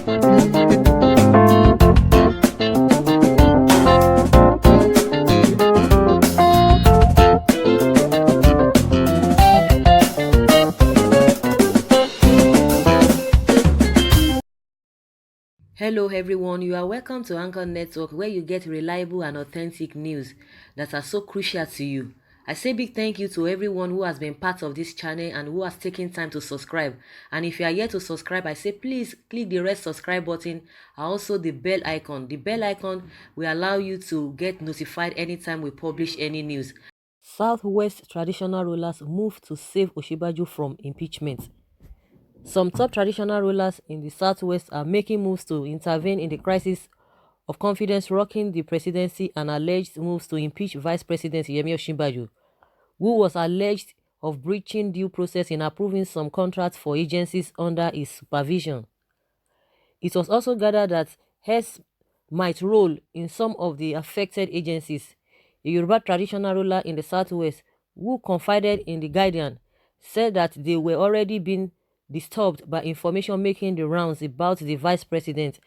Hello, everyone. You are welcome to Anchor Network, where you get reliable and authentic news that are so crucial to you. I say big thank you to everyone who has been part of this channel and who has taken time to subscribe. And if you are yet to subscribe, I say please click the red subscribe button and also the bell icon. The bell icon will allow you to get notified anytime we publish any news. Southwest traditional rulers move to save Osinbajo from impeachment. Some top traditional rulers in the Southwest are making moves to intervene in the crisis of confidence rocking the presidency and alleged moves to impeach Vice President Yemi Osinbajo, who was alleged of breaching due process in approving some contracts for agencies under his supervision. It was also gathered that Hess might roll in some of the affected agencies. A Yoruba traditional ruler in the Southwest, who confided in The Guardian, said that they were already being disturbed by information making the rounds about the vice president,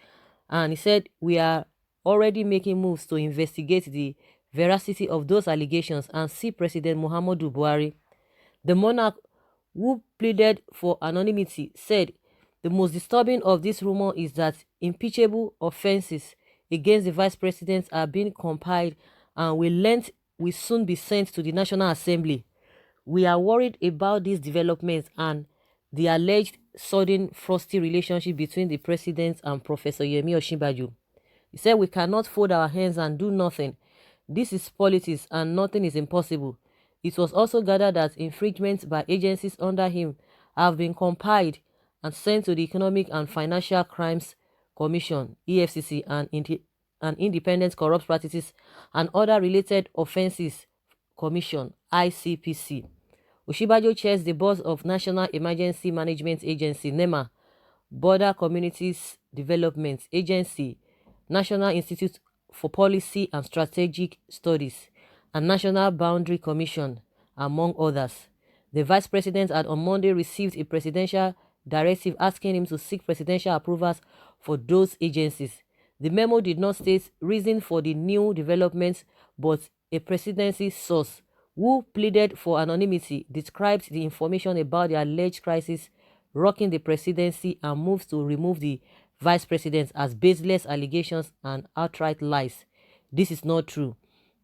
and he said, "We are already making moves to investigate the veracity of those allegations and see President Muhammadu Buhari." The monarch, who pleaded for anonymity, said, "The most disturbing of this rumor is that impeachable offenses against the vice president are being compiled and will soon be sent to the National Assembly. We are worried about these developments and the alleged sudden frosty relationship between the president and Professor Yemi Osinbajo." He said, "We cannot fold our hands and do nothing. This is politics and nothing is impossible." It was also gathered that infringements by agencies under him have been compiled and sent to the Economic and Financial Crimes Commission (EFCC) and Independent Corrupt Practices and Other Related Offences Commission (ICPC). Osinbajo chairs the board of National Emergency Management Agency (NEMA), Border Communities Development Agency, National Institute for Policy and Strategic Studies, and National Boundary Commission, among others. The vice president had on Monday received a presidential directive asking him to seek presidential approvals for those agencies. The memo did not state reason for the new developments, but a presidency source, who pleaded for anonymity, described the information about the alleged crisis rocking the presidency and moves to remove the vice president as baseless allegations and outright lies. "This is not true.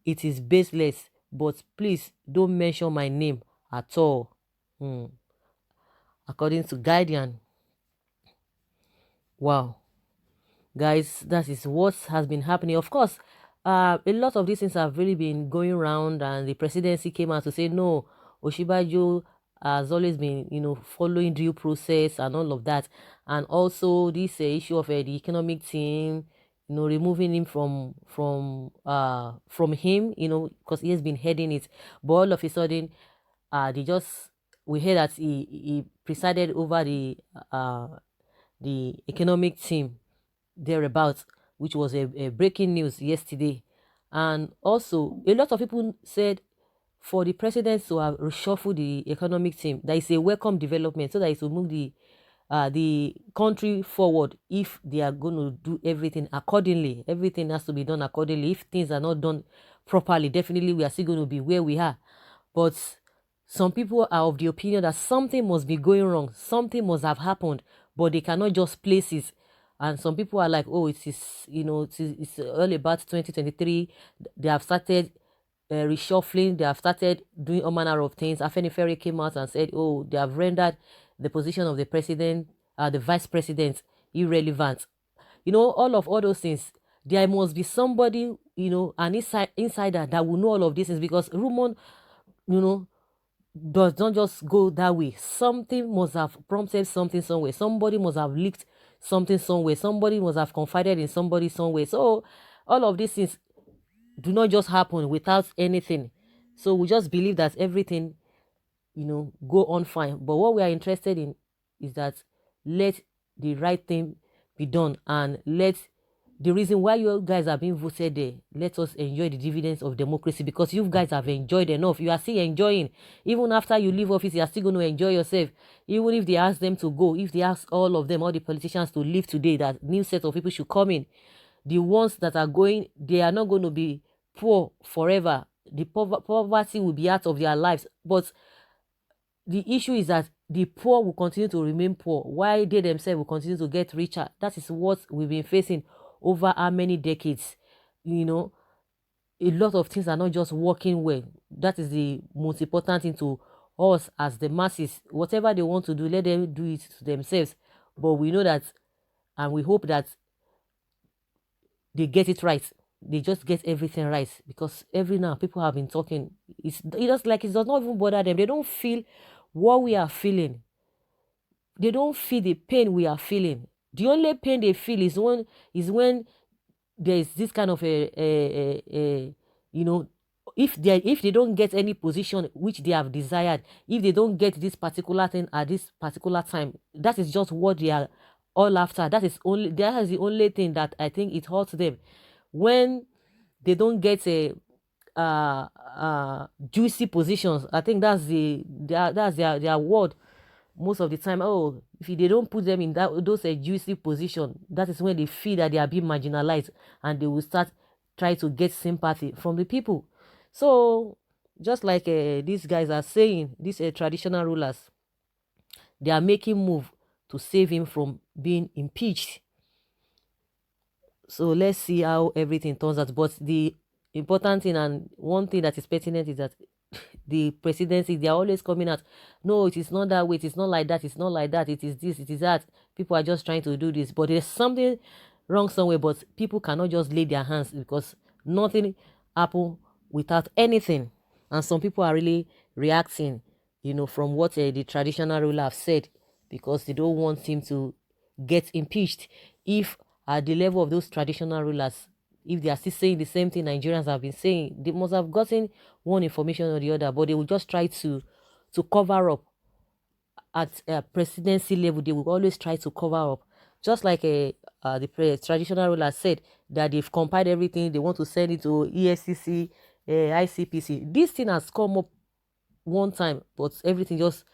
It is baseless, but please don't mention my name at all." Hmm. According to Guardian. Wow. Guys, that is what has been happening. Of course, a lot of these things have really been going around, and the presidency came out to say no, Osinbajo has always been, following due process and all of that. And also this issue of the economic team, removing him from him, because he has been heading it. But all of a sudden, they just we heard that he presided over the economic team thereabouts, which was a breaking news yesterday. And also, a lot of people said for the president to have reshuffled the economic team, that is a welcome development, so that it will move the country forward. If they are going to do everything accordingly, everything has to be done accordingly. If things are not done properly, definitely we are still going to be where we are. But some people are of the opinion that something must be going wrong, something must have happened, but they cannot just place it. And some people are like, oh, it's all about 2023. They have started reshuffling. They have started doing all manner of things. Afenifere came out and said, oh, they have rendered the position of the president, the vice president, irrelevant. All those things. There must be somebody, an insider that will know all of these things, because rumor, you know, does not just go that way. Something must have prompted something somewhere. Somebody must have leaked something somewhere. Somebody must have confided in somebody somewhere. So all of these things do not just happen without anything. So we just believe that everything, go on fine. But what we are interested in is that let the right thing be done, and let the reason why you guys are being voted there. Let us enjoy the dividends of democracy, because you guys have enjoyed enough. You are still enjoying. Even after you leave office, you are still going to enjoy yourself. Even if they ask them to go, if they ask all of them, all the politicians to leave today, that new set of people should come in, the ones that are going, they are not going to be poor forever. The poverty will be out of their lives. But the issue is that the poor will continue to remain poor while they themselves will continue to get richer. That is what we've been facing over how many decades. You know, a lot of things are not just working well. That is the most important thing to us as the masses. Whatever they want to do, let them do it to themselves. But we know that, and we hope that they get it right. They just get everything right, because every now people have been talking. It just like it does not even bother them. They don't feel what we are feeling. They don't feel the pain we are feeling. The only pain they feel is when there is this kind of a you know, if they don't get any position which they have desired, if they don't get this particular thing at this particular time, that is just what they are all after. That is the only thing that I think it hurts them. When they don't get a juicy positions, I think that's their word most of the time. Oh, if they don't put them in those juicy position, that is when they feel that they are being marginalized, and they will start try to get sympathy from the people. So just like these guys are saying, these traditional rulers, they are making move to save him from being impeached. So let's see how everything turns out. But the important thing, and one thing that is pertinent, is that the presidency, they are always coming out. No, it is not that way. It is not like that. It's not like that. It is this. It is that. People are just trying to do this. But there's something wrong somewhere. But people cannot just lay their hands, because nothing happen without anything. And some people are really reacting, from what the traditional ruler have said, because they don't want him to get impeached. If at the level of those traditional rulers, if they are still saying the same thing Nigerians have been saying, they must have gotten one information or the other, but they will just try to cover up. At presidency level, they will always try to cover up. Just like the traditional ruler said, that they've compiled everything, they want to send it to EFCC, ICPC. This thing has come up one time, but everything just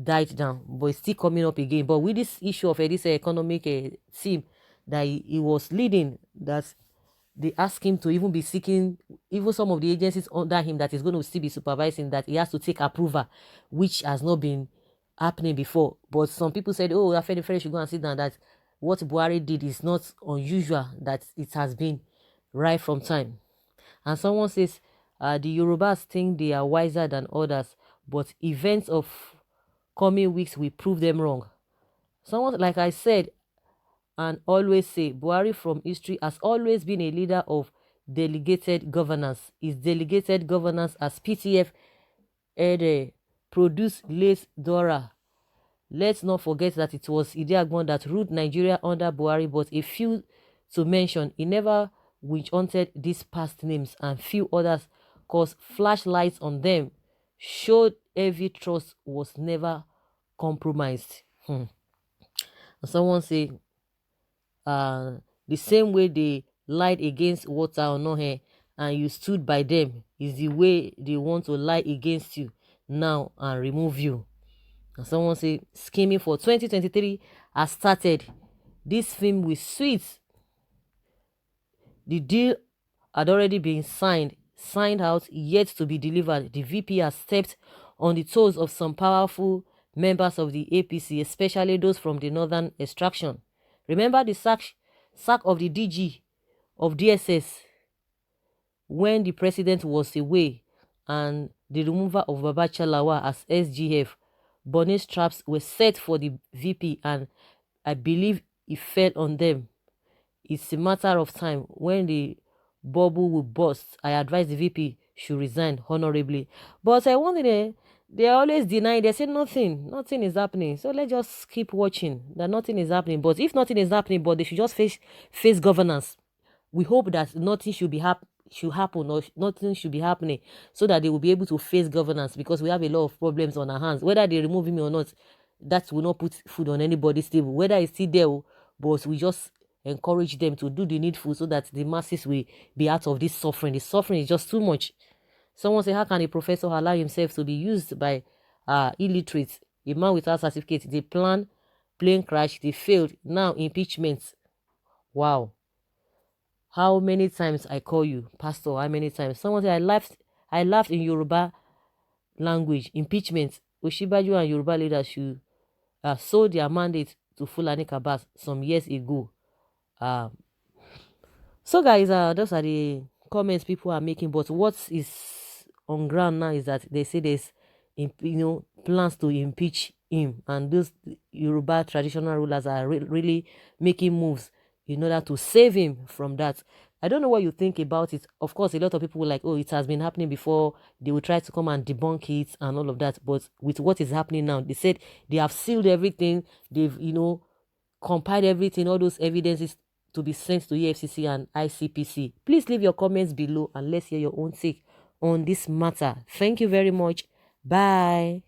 died down, but it's still coming up again. But with this issue of this economic team that he was leading, that they ask him to even be seeking, even some of the agencies under him that is going to still be supervising, that he has to take approval, which has not been happening before. But some people said, oh, Afenifere should go and sit down, that what Buhari did is not unusual, that it has been right from time. And someone says, the Yorubas think they are wiser than others, but events of coming weeks will prove them wrong. Someone, like I said, and always say, Buhari from history has always been a leader of delegated governance. His delegated governance as PTF had produced late Dora. Let's not forget that it was Idi Agbon that ruled Nigeria under Buhari, but a few to mention, he never witch hunted these past names, and few others caused flashlights on them, showed heavy trust was never compromised. Someone say, the same way they lied against water or no hair, and you stood by them, is the way they want to lie against you now and remove you. And someone say, scheming for 2023 has started. This film will sweet. The deal had already been signed out, yet to be delivered. The VP has stepped on the toes of some powerful members of the APC, especially those from the northern extraction. Remember the sack of the DG of DSS when the president was away, and the removal of Babacha Lawa as SGF. Bonnie's traps were set for the VP, and I believe it fell on them. It's a matter of time when the bubble will burst. I advise the VP should resign honorably. But I wonder, they always deny. They say nothing is happening. So let's just keep watching that nothing is happening. But if nothing is happening, but they should just face governance. We hope that nothing should happen, or nothing should be happening, so that they will be able to face governance, because we have a lot of problems on our hands. Whether they remove him or not, that will not put food on anybody's table. Whether it's still there, but we just encourage them to do the needful so that the masses will be out of this suffering. The suffering is just too much. Someone say, how can a professor allow himself to be used by illiterates, a man without certificate? They plan, plane crash, they failed. Now impeachment. Wow. How many times I call you, Pastor? How many times? Someone say, I laughed in Yoruba language. Impeachment. Osinbajo and Yoruba leaders should sold their mandate to Fulani Kabas some years ago. So guys, those are the comments people are making. But what is on ground now is that they say there's plans to impeach him, and those Yoruba traditional rulers are really making moves in order to save him from that. I don't know what you think about it. Of course, a lot of people will like, oh, it has been happening before. They will try to come and debunk it and all of that. But with what is happening now, they said they have sealed everything. They've, compiled everything, all those evidences to be sent to EFCC and ICPC. Please leave your comments below and let's hear your own take on this matter. Thank you very much. Bye.